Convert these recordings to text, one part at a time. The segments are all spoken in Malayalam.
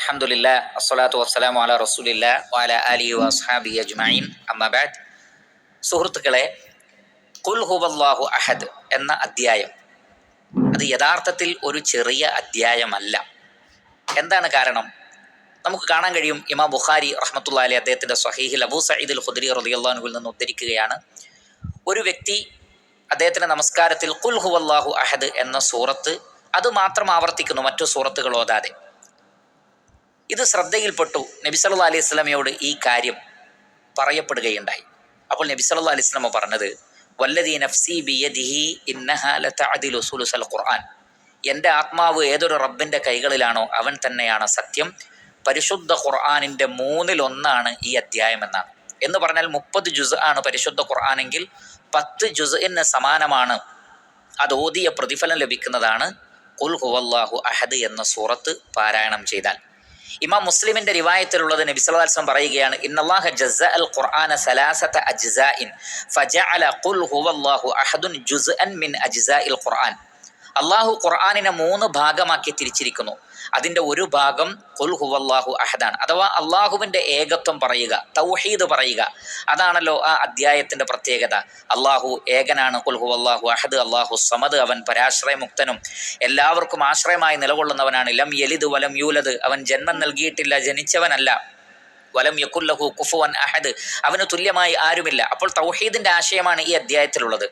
അൽഹംദുലില്ലാ അസ്സലാത്തു വസ്സലാമു അലാ റസൂലില്ലാ വഅലാ ആലിഹി വഅസ്ഹാബിഹി അജ്മഈൻ അമ്മാ ബഅദ്. സുഹൃത്തുക്കളെ, ഖുൽ ഹുവല്ലാഹു അഹദ് എന്ന അധ്യായം അത് യഥാർത്ഥത്തിൽ ഒരു ചെറിയ അധ്യായമല്ല. എന്താണ് കാരണം? നമുക്ക് കാണാൻ കഴിയും. ഇമാം ബുഖാരി റഹ്മത്തുള്ളാഹി അലൈഹി അദ്ദേഹത്തിൻ്റെ സ്വഹീഹിൽ അബൂ സഈദ് അൽ ഖുദ്രി റളിയല്ലാഹു അൻഹുവിൽ നിന്ന് ഉദ്ധരിക്കുകയാണ്. ഒരു വ്യക്തി അദ്ദേഹത്തിൻ്റെ നമസ്കാരത്തിൽ ഖുൽ ഹുവല്ലാഹു അഹദ് എന്ന സൂറത്ത് അത് മാത്രം ആവർത്തിക്കുന്നു, മറ്റു സൂറത്തുകൾ ഓതാതെ. ഇത് ശ്രദ്ധയിൽപ്പെട്ടു. നബി സല്ലല്ലാഹു അലൈഹി വസല്ലമയോട് ഈ കാര്യം പറയപ്പെടുകയുണ്ടായി. അപ്പോൾ നബി സല്ലല്ലാഹു അലൈഹി വസല്ലമ പറഞ്ഞത്, വല്ലദീ നഫ്സി ബിയദിഹി ഇന്നഹാ ലതഅദിലു സുലുസൽ ഖുർആൻ. എൻ്റെ ആത്മാവ് ഏതൊരു റബ്ബിൻ്റെ കൈകളിലാണോ അവൻ തന്നെയാണ് സത്യം. പരിശുദ്ധ ഖുർആനിൻ്റെ 1/3 ഈ അധ്യായം എന്നാണ്. എന്ന് പറഞ്ഞാൽ 30 ജുസ് ആണ് പരിശുദ്ധ ഖുർആനെങ്കിൽ 10 ജുസ്ഇന് സമാനമാണ്. അത് ഓതിയ പ്രതിഫലം ലഭിക്കുന്നതാണ് ഖുൽ ഹുവല്ലാഹു അഹദ് എന്ന സൂറത്ത് പാരായണം ചെയ്താൽ. ഇമാം മുസ്ലിമിന്റെ റിവായത്തിലുള്ളത്, നബി സല്ലല്ലാഹു അലൈഹി വസല്ലം പറയുകയാണ്, ഇന്നല്ലാഹ ജസ്സഅൽ ഖുർആന സലാസത അജ്സാഇൻ ഫജഅല ഖുൽ ഹുവല്ലാഹു അഹദുൻ ജുസ്അൻ മിൻ അജ്സാഇൽ ഖുർആൻ. അള്ളാഹു ഖുർആനിനെ 3 ഭാഗമാക്കി തിരിച്ചിരിക്കുന്നു. അതിൻ്റെ ഒരു ഭാഗം ഖുൽ ഹുവല്ലാഹു അഹദാണ്, അഥവാ അള്ളാഹുവിൻ്റെ ഏകത്വം പറയുക, തൗഹീദ് പറയുക. അതാണല്ലോ ആ അധ്യായത്തിൻ്റെ പ്രത്യേകത. അള്ളാഹു ഏകനാണ്, ഖുൽ ഹുവല്ലാഹു അഹദ്. അള്ളാഹു സമദ്, അവൻ പരാശ്രയമുക്തനും എല്ലാവർക്കും ആശ്രയമായി നിലകൊള്ളുന്നവനാണ്. ലം യലിദ് വലം യൂലദ്, അവൻ ജന്മം നൽകിയിട്ടില്ല, ജനിച്ചവനല്ല. വലം യകുല്ലഹു കുഫുവൻ അഹദ്, അവന് തുല്യമായി ആരുമില്ല. അപ്പോൾ തൗഹീദിൻ്റെ ആശയമാണ് ഈ അധ്യായത്തിലുള്ളത്.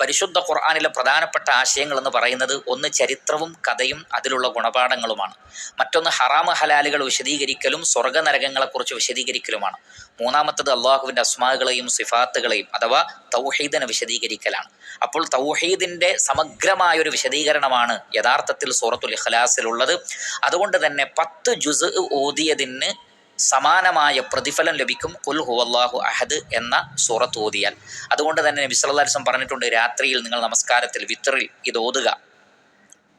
പരിശുദ്ധ ഖുർആനിലെ പ്രധാനപ്പെട്ട ആശയങ്ങൾ എന്ന് പറയുന്നത്, ഒന്ന് ചരിത്രവും കഥയും അതിലുള്ള ഗുണപാഠങ്ങളുമാണ്. മറ്റൊന്ന് ഹറാമ് ഹലാലുകൾ വിശദീകരിക്കലും സ്വർഗ്ഗനരകങ്ങളെക്കുറിച്ച് വിശദീകരിക്കലുമാണ്. മൂന്നാമത്തത് അള്ളാഹുവിൻ്റെ അസ്മാകളെയും സിഫാത്തുകളെയും അഥവാ തൗഹീദിനെ വിശദീകരിക്കലാണ്. അപ്പോൾ തൗഹീദിൻ്റെ സമഗ്രമായൊരു വിശദീകരണമാണ് യഥാർത്ഥത്തിൽ സൂറത്തുൽ ഇഖ്ലാസിലുള്ളത്. അതുകൊണ്ട് തന്നെ 10 ജുസ് ഓതിയതിന് സമാനമായ പ്രതിഫലം ലഭിക്കും ഖുൽ ഹുവല്ലാഹു അഹദ് എന്ന സൂറത്ത് ഓതിയാൽ. അതുകൊണ്ട് തന്നെ നബി സല്ലല്ലാഹു അലൈഹി വസല്ലം പറഞ്ഞിട്ടുണ്ട്, രാത്രിയിൽ നിങ്ങൾ നമസ്കാരത്തിൽ വിത്റിൽ ഇത് ഓതുക,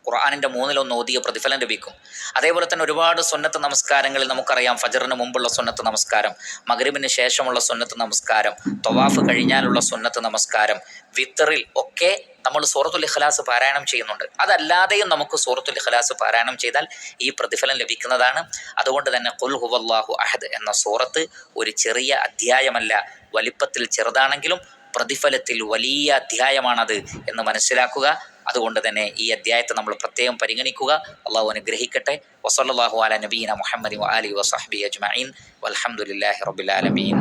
ഖുർആനിൻ്റെ 1/3 ഓതിയ പ്രതിഫലം ലഭിക്കും. അതേപോലെ തന്നെ ഒരുപാട് സുന്നത്ത് നമസ്കാരങ്ങളിൽ നമുക്കറിയാം, ഫജറിന് മുമ്പുള്ള സുന്നത്ത് നമസ്കാരം, മഗ്രിബിന് ശേഷമുള്ള സുന്നത്ത് നമസ്കാരം, തവാഫ് കഴിഞ്ഞാലുള്ള സുന്നത്ത് നമസ്കാരം, വിത്റിൽ ഒക്കെ നമ്മൾ സൂറത്തുൽ ഇഖ്ലാസ് പാരായണം ചെയ്യുന്നുണ്ട്. അതല്ലാതെയും നമുക്ക് സൂറത്തുൽ ഇഖ്ലാസ് പാരായണം ചെയ്താൽ ഈ പ്രതിഫലം ലഭിക്കുന്നതാണ്. അതുകൊണ്ട് തന്നെ ഖുൽ ഹുവല്ലാഹു അഹദ് എന്ന സൂറത്ത് ഒരു ചെറിയ അധ്യായമല്ല. വലിപ്പത്തിൽ ചെറുതാണെങ്കിലും പ്രതിഫലത്തിൽ വലിയ അധ്യായമാണത് എന്ന് മനസ്സിലാക്കുക. അതുകൊണ്ട് തന്നെ ഈ അധ്യായത്തെ നമ്മൾ പ്രത്യേകം പരിഗണിക്കുക. അള്ളാഹു അനുഗ്രഹിക്കട്ടെ. വസല്ലല്ലാഹു അലാ നബീന മുഹമ്മദി വആലിഹി വസഹ്ബിഹി അജ്മഈൻ വൽഹംദുലില്ലാഹി റബ്ബിൽ ആലമീൻ.